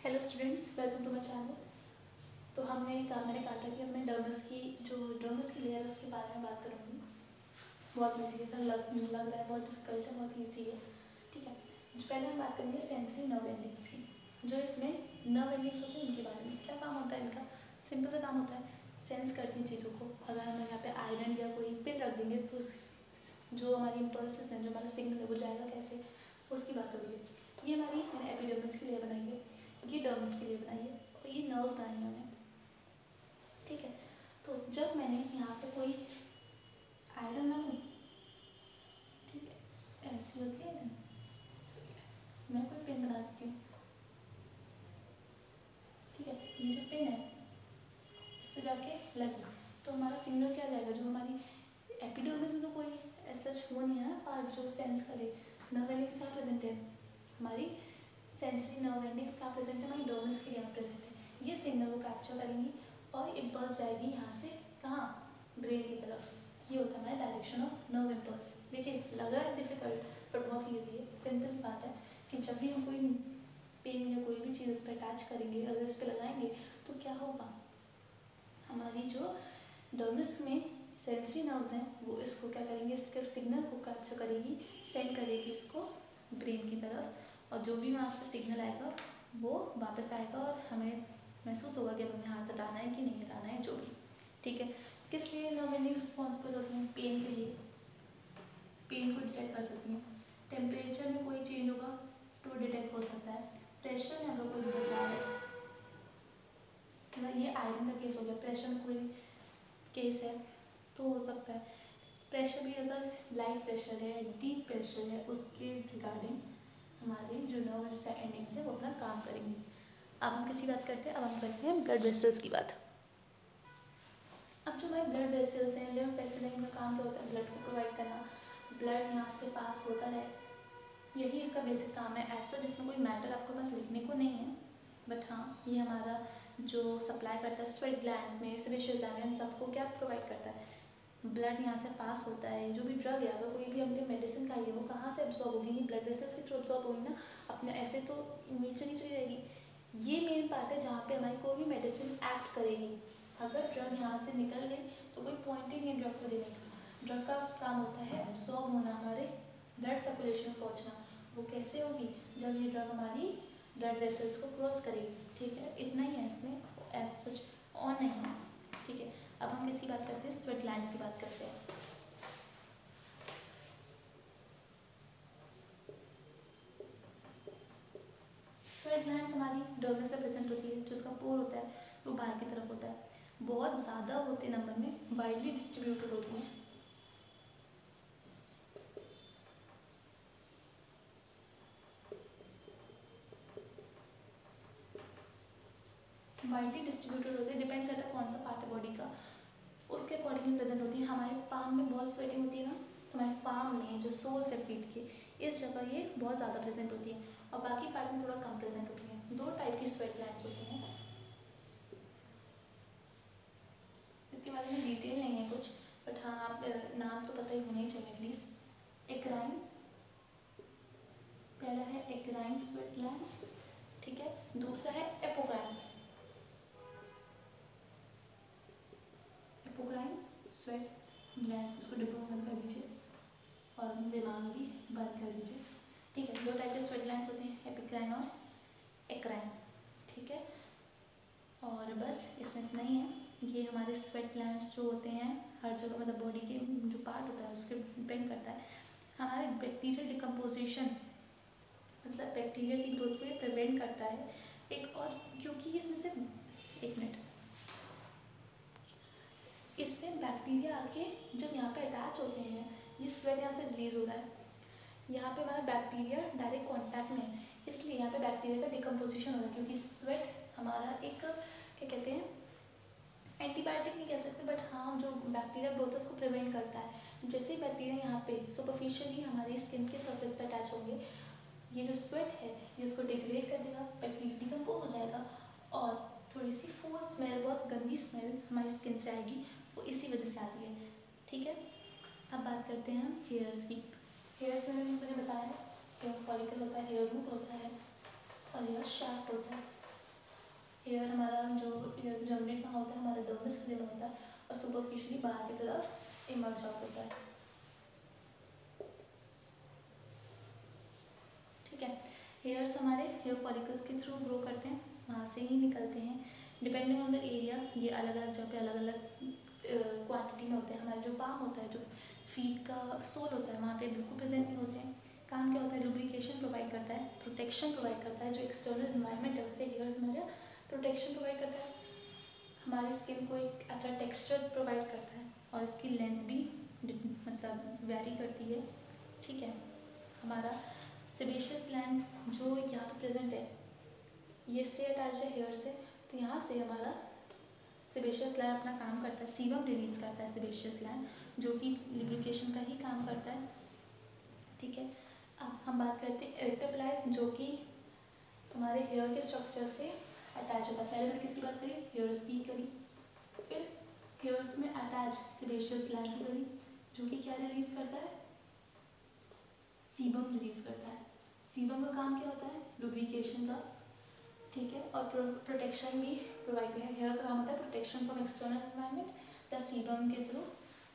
Hello students, welcome to my channel. तो मैंने कहा था कि अब मैं डर्मस की लेयर है उसके बारे में बात करूँगी। बहुत ईजी है, सर लग रहा है बहुत डिफिकल्ट है, बहुत ईजी है। ठीक है, जो पहले हम बात करेंगे सेंसरी नर्व एंडिंग्स की। जो इसमें नर्व एंडिंग्स होते हैं उनके बारे में क्या काम होता है इनका। सिंपल सा काम होता है, सेंस करती हैं चीज़ों को। अगर हम यहाँ पे आयरन या कोई पिन रख देंगे तो जो हमारी इम्पल्सेस हैं, जो हमारा सिग्नल है वो जाएगा कैसे, उसकी बात हो रही है। ये मैंने एपिडर्मिस के लिए बनाई है, ये डर्म्स के लिए बनाई है और ये नर्व्स बनाई है उन्हें। ठीक है, तो जब मैंने यहाँ पे कोई आयरन ना लूँ, ठीक है, ऐसी होती है ना, मैं कोई पेन बना देती हूँ। ठीक है, ये जो पेन है इस पर जाके लग तो हमारा सिग्नल क्या जाएगा, जो हमारी एपिडर्मिस में तो कोई ऐसा वो नहीं है ना पार्ट जो सेंस करे। नर्व एंडिंग्स कहाँ प्रेजेंट है, हमारी सेंसरी नर्व एंडिंग्स कहाँ प्रेजेंट है, हमारी डर्मिस के यहाँ प्रेजेंट है। ये सिग्नल को कैप्चर करेंगी और इम्पल्स जाएगी यहाँ से कहाँ, ब्रेन की तरफ। ये होता है हमारा डायरेक्शन ऑफ नर्व इम्पल्स। देखिए लग रहा है डिफिकल्ट पर बहुत ईजी है, सिंपल बात है कि जब भी हम कोई पेन या कोई भी चीज़ इस पर अटैच करेंगे, अगर इस पर लगाएंगे तो क्या होगा, हमारी जो डर्मिस में सेंसरी नर्व्स हैं वो इसको क्या करेंगे, इसके सिग्नल को कैप्चर करेगी, सेंड करेगी इसको ब्रेन की तरफ, और जो भी वहाँ से सिग्नल आएगा वो वापस आएगा और हमें महसूस होगा कि अब हमें हाथ हटाना है कि नहीं हटाना है, जो भी। ठीक है, किस लिए नर्व एंडिंग्स रिस्पॉन्सिबल होती हैं, पेन के लिए। पेन को डिटेक्ट कर सकती हैं, टेम्परेचर में कोई चेंज होगा तो डिटेक्ट हो सकता है, प्रेशर में अगर कोई बदलाव है, मतलब ये आयरन का केस हो गया, प्रेशर में कोई केस है तो हो सकता है। प्रेशर भी अगर लाइट प्रेशर है, डीप प्रेशर है, उसके रिगार्डिंग हमारे जो नर्व एंडिंग्स है वो अपना काम करेंगे। अब हम किसी बात करते हैं, अब हम करते हैं ब्लड वेसल्स की बात। अब जो हमारे ब्लड वेसल्स हैं, लिम्फ वेसल, इनका काम क्या होता है, ब्लड को प्रोवाइड करना, ब्लड यहाँ से पास होता है, यही इसका बेसिक काम है। ऐसा जिसमें कोई मैटर आपके पास लिखने को नहीं है, बट हाँ ये हमारा जो सप्लाई करता है स्वेट ग्लैंड्स में, सेबेशियस ग्लैंड, इन सबको क्या प्रोवाइड करता है, ब्लड यहाँ से पास होता है। जो भी ड्रग है, अगर कोई भी हमने मेडिसिन खाई है वो कहाँ से एब्जॉर्ब होगी, ब्लड वेसल्स के थ्रू एब्जॉर्ब होगी ना, अपने ऐसे तो नीचे नीचे रहेगी। ये मेन पार्ट है जहाँ पे हमारी कोई भी मेडिसिन एक्ट करेगी। अगर ड्रग यहाँ से निकल गई तो कोई पॉइंट ही नहीं ड्रग को देने का। ड्रग का काम होता है एब्जॉर्ब होना, हमारे ब्लड सर्कुलेशन में पहुँचना। वो कैसे होगी, जब ये ड्रग हमारी ब्लड वेसल्स को क्रॉस करेगी। ठीक है, इतना ही है इसमें, एज सच और नहीं है। ठीक है, अब हम किसकी बात करते हैं, स्वेट ग्लैंड्स की बात करते हैं। स्वेट ग्लैंड्स हमारी डर्मिस से प्रेजेंट होती है, जो उसका पोर होता है वो बाहर की तरफ होता है, बहुत ज़्यादा होते नंबर में, वाइडली डिस्ट्रीब्यूटेड होती हैं। वाइडली डिस्ट्रीब्यूटेड होते हैं, डिपेंड करता है कौन सा पार्ट है बॉडी का, उसके अकॉर्डिंग प्रेजेंट होती है। हमारे पाम में बहुत स्वेटिंग होती है ना, तो हमारे पाम में जो सोल्स है फीट के, इस जगह ये बहुत ज़्यादा प्रेजेंट होती है, और बाकी पार्ट में थोड़ा कम प्रेजेंट होती है। दो टाइप की स्वेट ग्लैंड्स होती हैं, इसके बारे में डिटेल नहीं है कुछ, बट हाँ आप नाम तो पता ही होना ही चाहिए प्लीज़। एक्राइन, पहला है एक्राइन स्वेट ग्लैंड्स, ठीक है, दूसरा है एपोक्राइन। एपोक्राइन स्वेट ग्लैंड्स, इसको डिप्लोमा बंद कर दीजिए और दिमाग भी बंद कर दीजिए। ठीक है, दो टाइप के स्वेट ग्लैंड्स होते हैं, एपिक्राइन और एक्राइन। ठीक है, और बस इसमें इतना ही है। ये हमारे स्वेट ग्लैंड्स जो होते हैं हर जगह, मतलब बॉडी के जो पार्ट होता है उसके डिपेंड करता है। हमारे बैक्टीरियल डिकम्पोजिशन, मतलब बैक्टीरिया की ग्रोथ को ये प्रिवेंट करता है। एक और, क्योंकि इसमें से एक मिनट, इसमें बैक्टीरिया आके जब यहाँ पे अटैच होते हैं, ये स्वेट यहाँ से रिलीज होता है, यहाँ पे हमारा बैक्टीरिया डायरेक्ट कांटेक्ट में है, इसलिए यहाँ पे बैक्टीरिया का डिकम्पोजिशन हो रहा है। क्योंकि स्वेट हमारा एक क्या कहते हैं, एंटीबायोटिक नहीं कह सकते, बट हाँ जो बैक्टीरिया ग्रोथ है उसको प्रिवेंट करता है। जैसे ही बैक्टीरिया यहाँ पे सुपरफिशियली हमारी स्किन के सरफेस पर अटैच होंगे, ये जो स्वेट है ये उसको डिग्रेड कर देगा, बैक्टीरिया डिकम्पोज हो जाएगा, और थोड़ी सी फूल स्मेल, बहुत गंदी स्मेल हमारी स्किन से आएगी, वो इसी वजह से आती है। ठीक है, अब बात करते हैं हम हेयर्स की। हेयर्स में मैंने बताया हेयर फॉलिकल होता है, हेयर रूट होता है और हेयर शाफ्ट होता है। हेयर हमारा जो जनरेट कहाँ होता है, हमारा डर्मिस एरिया में होता है और सुपरफिशियली बाहर की तरफ इमर्ज आउट होता है। ठीक है, हेयर्स हमारे हेयर फॉलिकल्स के थ्रू ग्रो करते हैं, वहाँ से ही निकलते हैं। डिपेंडिंग ऑन द एरिया ये अलग अलग जगह पे अलग अलग क्वांटिटी में होते हैं। हमारा जो पाम होता है, जो फीट का सोल होता है, वहाँ पे बिल्कुल प्रेजेंट नहीं होते हैं। काम क्या होता है, लुब्रिकेशन प्रोवाइड करता है, प्रोटेक्शन प्रोवाइड करता है। जो एक्सटर्नल एनवायरनमेंट है उससे हेयर्स हमारा प्रोटेक्शन प्रोवाइड करता है, हमारी स्किन को एक अच्छा टेक्सचर प्रोवाइड करता है और इसकी लेंथ भी मतलब वेरी करती है। ठीक है, हमारा सेबेशियस ग्लैंड जो यहाँ पे प्रेजेंट है ये से अटैच है हेयर से, तो यहाँ से हमारा सेबेशियस ग्लैंड अपना काम करता है, सीबम रिलीज करता है सेबेशियस ग्लैंड, जो कि लुब्रिकेशन का ही काम करता है। ठीक है, अब हम बात करते हैं इरेक्टर पेलाई, जो कि हमारे हेयर के स्ट्रक्चर से अटैच होता है। पहले मैंने किसकी बात करी, हेयर्स की करी, फिर हेयर्स में अटैच सेबेशियस ग्लैंड की करी, जो कि क्या रिलीज करता है, सीबम रिलीज करता है। सीबम का काम क्या होता है, लुब्रिकेशन का। ठीक है, और प्रोटेक्शन भी प्रोवाइड करें। हेयर का काम होता है protection from external environment plus sebum के थ्रू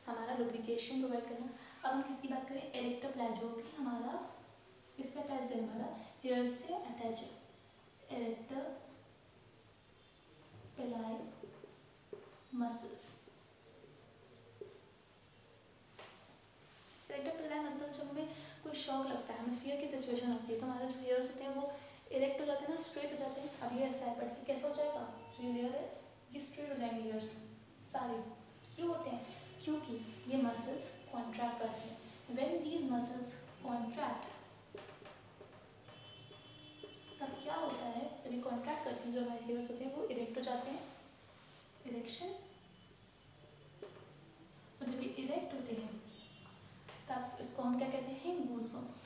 हमारा लुब्रिकेशन प्रोवाइड करना। अब हम किसकी बात करें, इरेक्टर पेलाई, जो भी हमारा इससे अटैच है, हमारा हेयर से अटैच है। इरेक्टर पेलाई मसल्स, इरेक्टर पेलाई मसल्स जब हमें कोई शॉक लगता है, हमें फियर की सिचुएशन होती है, तो हमारे जो हेयर्स होते हैं वो इरेक्ट हो जाते हैं ना, स्ट्रेट हो जाते हैं। अब ये ऐसा है, बट ये कैसा हो जाएगा, जो ये लेयर है ये स्ट्रेट हो जाएंगे हेयर्स सारे। क्यों होते हैं, क्योंकि ये मसल्स कॉन्ट्रैक्ट करते हैं। व्हेन दीज मसल्स कॉन्ट्रैक्ट, तब क्या होता है, जब ये कॉन्ट्रैक्ट करते हैं जो हमारे हेयर्स होते हैं वो इरेक्ट हो जाते हैं, इरेक्शन। और जब ये इरेक्ट होते हैं तब इसको हम क्या कहते हैं, गूज़बम्प्स।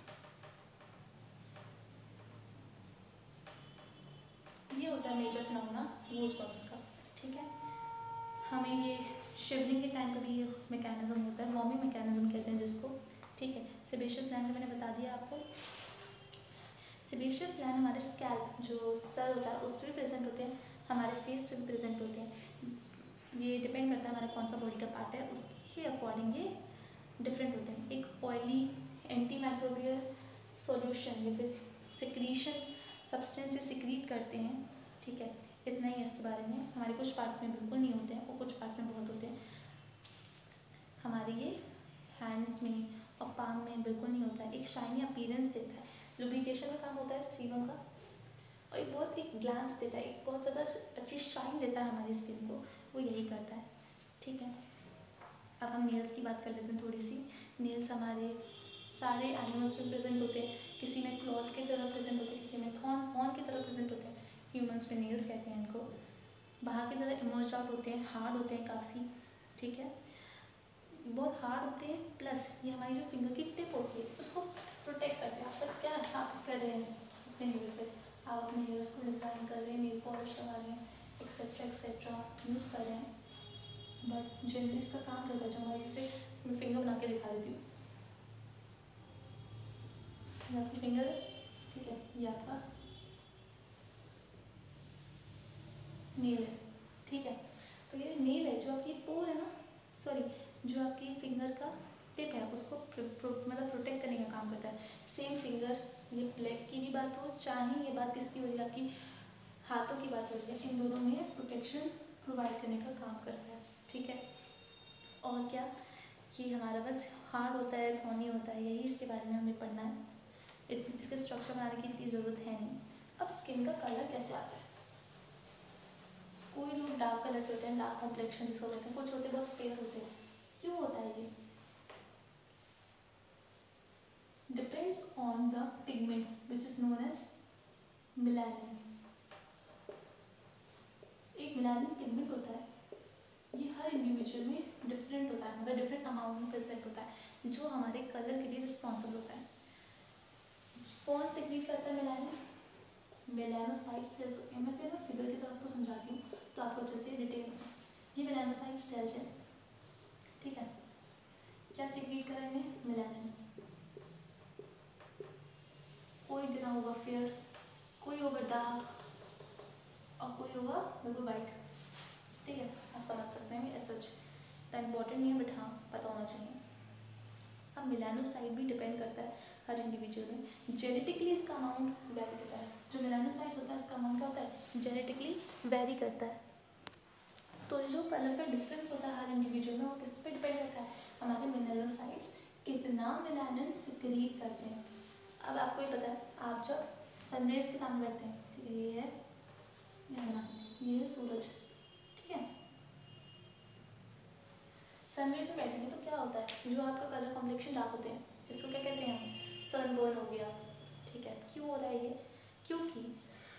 ये होता है मेजर फिनोमेना गूज़बम्प्स का। ठीक है, हमें ये शिवरिंग के टाइम का भी ये मैकेनिज्म होता है, वार्मिंग मैकेनिज्म कहते हैं जिसको। ठीक है, सेबेशियस ग्लैंड मैंने बता दिया आपको। सेबेशियस ग्लैंड हमारे स्कैल्प जो सर होता है उस पर भी प्रेजेंट होते हैं, हमारे फेस पे भी प्रेजेंट होते हैं। ये डिपेंड करता है हमारा कौन सा बॉडी का पार्ट है, उसके अकॉर्डिंग ये डिफरेंट होते हैं। एक ऑयली एंटी माइक्रोबियल सॉल्यूशन या फिर सिक्रीशन सब्सटेंस से सिक्रीट करते हैं। ठीक है, इतना ही है इसके बारे में। हमारे कुछ पार्ट्स में बिल्कुल नहीं होते हैं और कुछ पार्ट्स में बहुत होते हैं। हमारे ये हैंड्स में और पाम में बिल्कुल नहीं होता है, एक शाइनी अपीयरेंस देता है। लुब्रिकेशन का काम होता है सीबम का, और एक बहुत ही ग्लांस देता है, एक बहुत ज़्यादा अच्छी शाइन देता है हमारी स्किन को, वो यही करता है। ठीक है, अब हम नेल्स की बात कर लेते हैं थोड़ी सी। नेल्स हमारे सारे एनिमल्स में प्रेजेंट होते हैं, किसी में क्लॉज की तरह प्रेजेंट होते हैं, किसी में हॉर्न की तरह प्रेजेंट होते हैं। ह्यूमंस में नेल्स कहते हैं इनको, बाहर की तरह इमर्ज आउट होते हैं, हार्ड होते हैं काफ़ी। ठीक है, बहुत हार्ड होते हैं, प्लस ये हमारी जो फिंगर की टिप होती है उसको प्रोटेक्ट करते हैं। आप क्या आप कर रहे हैं अपने हेयर से, आप अपने हेयर्स को डिज़ाइन कर रहे हैं, नेल पॉलिश लगा रहे हैं, एक्सेट्रा यूज़ कर रहे हैं। बट जनरली इसका काम क्या होता है, जो हमारे जैसे मैं फिंगर बना के दिखा देती हूँ, ये आपकी फिंगर है। ठीक है, ये आपका नेल है। ठीक है, तो ये नेल है, जो आपकी पोर है ना, सॉरी, जो आपकी फिंगर का टिप है उसको मतलब प्रोटेक्ट करने का काम करता है। सेम फिंगर, ये लेग की भी बात हो, चाहे ये बात किसकी हो रही है, आपकी हाथों की बात हो रही है, इन दोनों में प्रोटेक्शन प्रोवाइड करने का काम करता है। ठीक है, और क्या, ये हमारा बस हार्ड होता है, थॉर्नी होता है, यही इसके बारे में हमें पढ़ना है। इसके स्ट्रक्चर बनाने की इतनी ज़रूरत है नहीं। अब स्किन का कलर कैसे आता है, कोई लोग डार्क कलर के होते हैं, डार्क कॉम्प्लेक्शन जिसको कहते हैं, कुछ होते बहुत फेयर होते हैं। क्यों होता है ये, depends on the pigment which is known as melanin. एक मेलानिन पिगमेंट होता है, ये हर इंडिविजुअल में डिफरेंट होता है, मतलब डिफरेंट अमाउंट में प्रेजेंट होता है, जो हमारे कलर के लिए रिस्पॉन्सिबल होता है। कौन सिक्रीट करता है मेलानिन, मेलानोसाइट सेल्स होते हैं। मैं से ना फिगर की तरफ आपको समझाती हूँ तो आपको अच्छे से डिटेल होगा। ये मेलानोसाइट सेल्स है। ठीक है, क्या सिक्रीट करेंगे, मेलानिन। कोई जना होगा फेयर, कोई होगा डार्क और कोई होगा बिल्कुल वाइट, ठीक है, आप समझ सकते हैं ऐसा इतना इम्पोर्टेंट नहीं है बट हाँ पता होना चाहिए। अब मेलानोसाइट भी डिपेंड करता है हर इंडिविजुअल में, जेनेटिकली इसका अमाउंट वेरी करता है। जो मेलानोसाइट्स होता है इसका अमाउंट क्या होता है, जेनेटिकली वेरी करता है। तो जो कलर का डिफरेंस होता है हर इंडिविजुअल में वो किस पे डिपेंड करता है, हमारे मेलानोसाइट्स कितना मेलानिन सिक्रीट करते हैं। अब आपको ये पता है, आप जब सनराइज के सामने बैठते हैं, ठीक है, ये है सूरज, ठीक है, सनराइज में बैठेंगे तो क्या होता है, जो आपका कलर कॉम्प्लेक्शन डार्क होते हैं, जिसको क्या कहते हैं हम, सनबर्न हो गया, ठीक है। क्यों हो रहा है ये, क्योंकि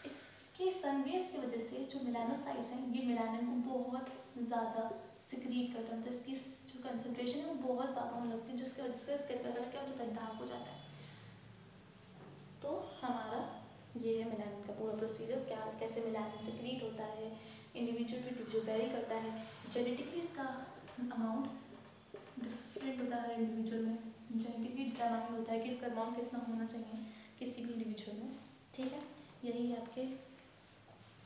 इसके सनरेज की वजह से जो मेलानोसाइट्स हैं ये मेलानिन को बहुत ज़्यादा सिक्रीट करते हैं, तो इसकी जो कंसनट्रेशन है वो बहुत ज़्यादा होने लगती है, जिसकी वजह से इसका कलर क्या हो जाता है, डार्क हो जाता है। तो हमारा ये है मेलानिन का पूरा प्रोसीजर, क्या कैसे मेलानिन सिक्रीट होता है, इंडिविजुअल टू इंडिविजुअल वेरी करता है, जेनेटिकली इसका अमाउंट डिफरेंट होता है हर इंडिविजुअल में, जेनेटिकली डिटरमाइन होता है कि इसका अमाउंट कितना होना चाहिए किसी भी इंडिविजुअल में, ठीक है। यही है आपके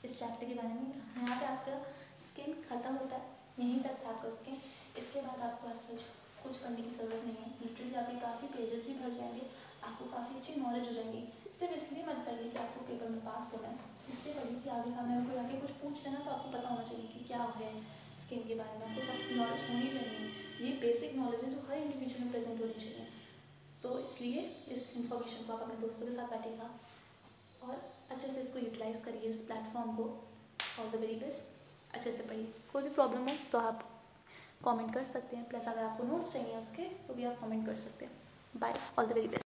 इस चैप्टर के बारे में। यहाँ पे आपका स्किन ख़त्म होता है, यहीं तक था आपका स्किन, इसके बाद आपको सच कुछ करने की ज़रूरत नहीं है, लिटरली आपके काफ़ी पेजेस भी भर जाएंगे, आपको काफ़ी अच्छी नॉलेज हो जाएगी। सिर्फ इसलिए मत पढ़िए कि आपको पेपर में पास होना है, इसलिए पढ़िए कि आगे सामने कोई आके कुछ पूछ लेना तो आपको पता होना चाहिए कि क्या है स्किन के बारे में, आपको सब नॉलेज होनी चाहिए। ये बेसिक नॉलेज है जो हर इंडिविजुअल में प्रेजेंट होनी चाहिए। तो इसलिए इस इन्फॉर्मेशन को आप अपने दोस्तों के साथ बैठेगा और अच्छे से इसको यूटिलाइज़ करिए इस प्लेटफॉर्म को। ऑल द वेरी बेस्ट, अच्छे से पढ़िए। कोई भी प्रॉब्लम हो तो आप कमेंट कर सकते हैं, प्लस अगर आपको नोट्स चाहिए उसके तो भी आप कमेंट कर सकते हैं। Bye, all the very best.